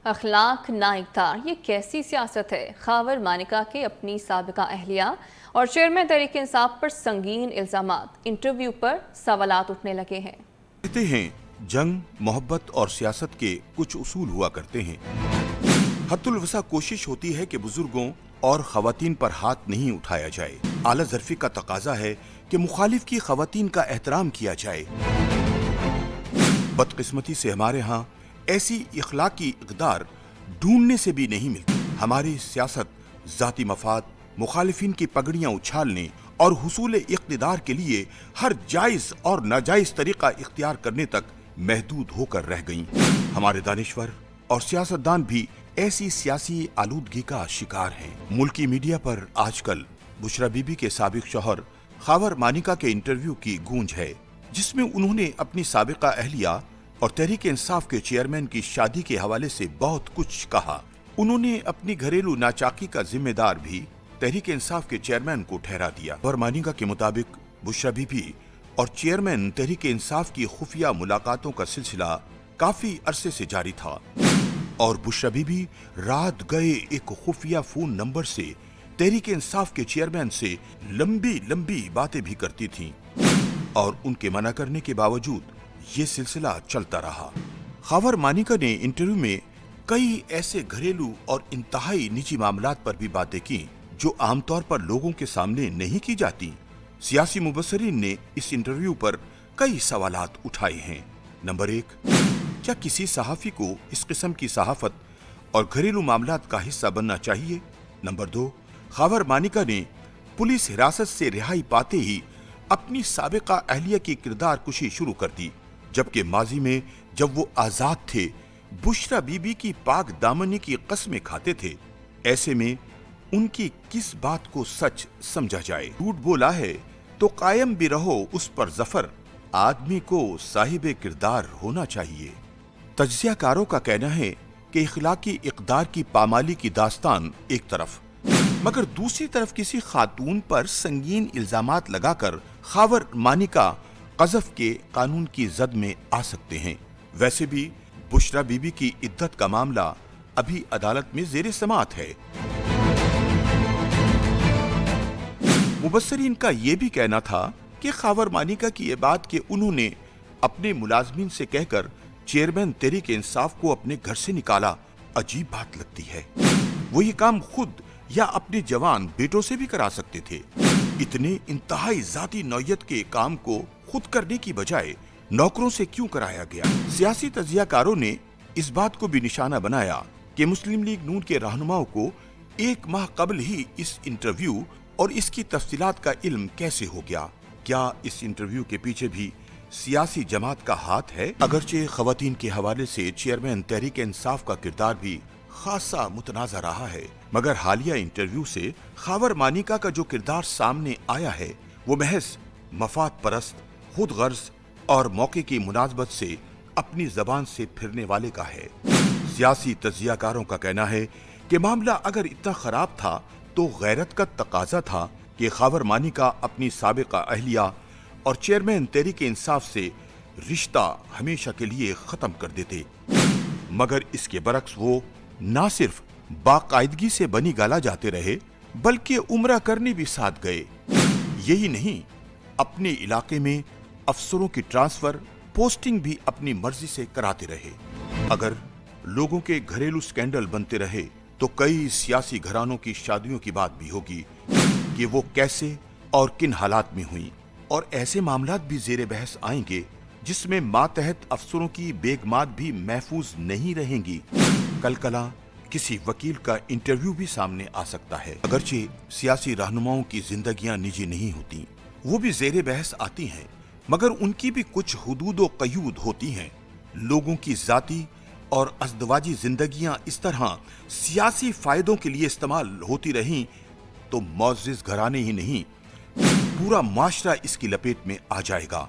اخلاق نا اقدار، یہ کیسی سیاست ہے؟ خاور مانیکا کے اپنی سابقہ اہلیہ اور چیئرمین تحریک انصاف پر سنگین الزامات، انٹرویو پر سوالات اٹھنے لگے ہیں۔ کہتے ہیں جنگ، محبت اور سیاست کے کچھ اصول ہوا کرتے ہیں۔ حد الوسع کوشش ہوتی ہے کہ بزرگوں اور خواتین پر ہاتھ نہیں اٹھایا جائے۔ اعلیٰ ظرفی کا تقاضا ہے کہ مخالف کی خواتین کا احترام کیا جائے۔ بدقسمتی سے ہمارے ہاں ایسی اخلاقی اقدار ڈھونڈنے سے بھی نہیں ملتی۔ ہماری سیاست ذاتی مفاد، مخالفین کی پگڑیاں اچھالنے اور حصول اقتدار کے لیے ہر جائز اور ناجائز طریقہ اختیار کرنے تک محدود ہو کر رہ گئیں۔ ہمارے دانشور اور سیاستدان بھی ایسی سیاسی آلودگی کا شکار ہیں۔ ملکی میڈیا پر آج کل بشرا بی بی کے سابق شوہر خاور مانیکا کے انٹرویو کی گونج ہے، جس میں انہوں نے اپنی سابقہ اہلیہ اور تحریک انصاف کے چیئرمین کی شادی کے حوالے سے بہت کچھ کہا۔ انہوں نے اپنی گھریلو ناچاکی کا ذمہ دار بھی تحریک انصاف کے چیئرمین کو ٹھہرا دیا۔ خاور مانیکا کے مطابق بشرا بی بی اور چیئرمین تحریک انصاف کی خفیہ ملاقاتوں کا سلسلہ کافی عرصے سے جاری تھا اور بشرا بی بی رات گئے ایک خفیہ فون نمبر سے تحریک انصاف کے چیئرمین سے لمبی باتیں بھی کرتی تھیں اور ان کے منع کرنے کے باوجود یہ سلسلہ چلتا رہا۔ خاور مانیکا نے انٹرویو میں کئی ایسے گھریلو اور انتہائی نجی معاملات پر بھی باتیں کی جو عام طور پر لوگوں کے سامنے نہیں کی جاتی۔ سیاسی مبصرین نے اس انٹرویو پر کئی سوالات اٹھائے ہیں۔ نمبر 1، کیا کسی صحافی کو اس قسم کی صحافت اور گھریلو معاملات کا حصہ بننا چاہیے؟ نمبر 2، خاور مانیکا نے پولیس حراست سے رہائی پاتے ہی اپنی سابقہ اہلیہ کی کردار کشی شروع کر دی، جبکہ ماضی میں جب وہ آزاد تھے بشرا بی بی کی پاک دامنی کی قسمیں کھاتے تھے۔ ایسے میں ان کی کس بات کو سچ سمجھا جائے؟ جھوٹ بولا ہے تو قائم بھی رہو اس پر ظفر، آدمی کو صاحب کردار ہونا چاہیے۔ تجزیہ کاروں کا کہنا ہے کہ اخلاقی اقدار کی پامالی کی داستان ایک طرف، مگر دوسری طرف کسی خاتون پر سنگین الزامات لگا کر خاور مانیکا قذف کے قانون کی زد میں آ سکتے ہیں۔ ویسے بھی بشرا بی بی کی عدت کا معاملہ ابھی عدالت میں زیر سماعت ہے۔ مبصرین کا یہ بھی کہنا تھا کہ خاور مانیکا کی یہ بات کہ انہوں نے اپنے ملازمین سے کہہ کر چیئرمین تحریک انصاف کو اپنے گھر سے نکالا، عجیب بات لگتی ہے۔ وہ یہ کام خود یا اپنے جوان بیٹوں سے بھی کرا سکتے تھے۔ اتنے انتہائی ذاتی نوعیت کے کام کو خود کرنے کی بجائے نوکروں سے کیوں کرایا گیا؟ سیاسی تجزیہ کاروں نے اس بات کو بھی نشانہ بنایا کہ مسلم لیگ نون کے رہنماؤں کو 1 ماہ قبل ہی اس انٹرویو اور اس کی تفصیلات کا علم کیسے ہو گیا؟ کیا اس انٹرویو کے پیچھے بھی سیاسی جماعت کا ہاتھ ہے؟ اگرچہ خواتین کے حوالے سے چیئرمین تحریک انصاف کا کردار بھی خاصا متنازع رہا ہے، مگر حالیہ انٹرویو سے خاور مانیکا کا جو کردار سامنے آیا ہے وہ محض مفاد پرست، خود غرض اور موقع کی مناسبت سے اپنی زبان سے پھرنے والے کا ہے۔ سیاسی تجزیہ کاروں کا کہنا ہے کہ معاملہ اگر اتنا خراب تھا تو غیرت کا تقاضا تھا کہ خاور مانیکا اپنی سابقہ اہلیہ اور چیئرمین تحریک انصاف سے رشتہ ہمیشہ کے لیے ختم کر دیتے، مگر اس کے برعکس وہ نہ صرف باقاعدگی سے بنی گالا جاتے رہے بلکہ عمرہ کرنے بھی ساتھ گئے۔ یہی نہیں، اپنے علاقے میں افسروں کی ٹرانسفر پوسٹنگ بھی اپنی مرضی سے کراتے رہے۔ اگر لوگوں کے گھریلو سکینڈل بنتے رہے تو کئی سیاسی گھرانوں کی شادیوں کی بات بھی ہوگی کہ وہ کیسے اور کن حالات میں ہوئیں، اور ایسے معاملات بھی زیر بحث آئیں گے جس میں ماتحت افسروں کی بیگمات بھی محفوظ نہیں رہیں گی۔ کل کسی وکیل کا انٹرویو بھی سامنے آ سکتا ہے۔ اگرچہ سیاسی رہنماؤں کی زندگیاں نجی نہیں ہوتی، وہ بھی زیر بحث آتی ہیں، مگر ان کی بھی کچھ حدود و قیود ہوتی ہیں۔ لوگوں کی ذاتی اور ازدواجی زندگیاں اس طرح سیاسی فائدوں کے لیے استعمال ہوتی رہیں تو معزز گھرانے ہی نہیں، پورا معاشرہ اس کی لپیٹ میں آ جائے گا۔